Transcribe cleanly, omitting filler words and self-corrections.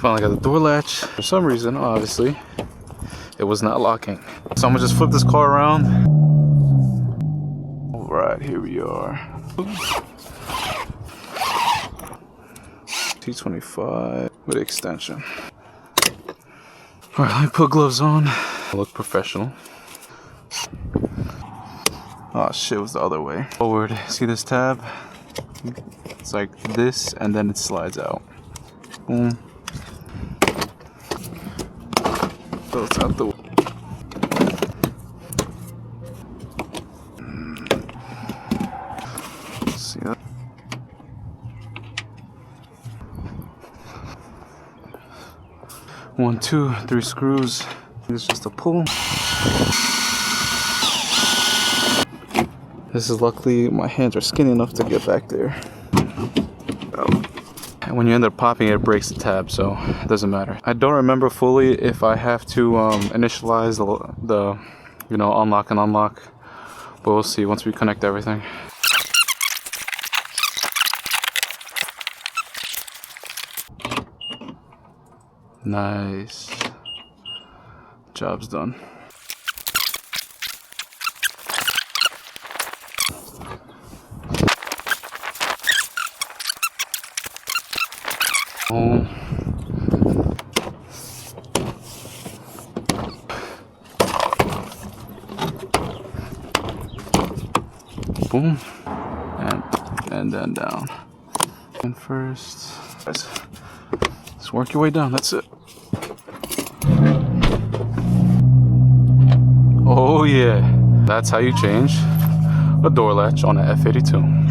Finally got the door latch. For some reason, obviously, it was not locking. So I'm gonna just flip this car around. All right, here we are. T25 with extension. All right, let me put gloves on. Look professional. Oh shit, it was the other way. Forward, see this tab? It's like this, and then it slides out. Boom. So it's out the way. See that? One, two, three screws. It's just a pull. This is luckily, my hands are skinny enough to get back there. And when you end up popping it, breaks the tab, so it doesn't matter. I don't remember fully if I have to initialize the unlock and unlock, but we'll see once we connect everything. Nice. Job's done. Boom. And then down. And first, just work your way down. That's it. Oh yeah, that's how you change a door latch on an F8X.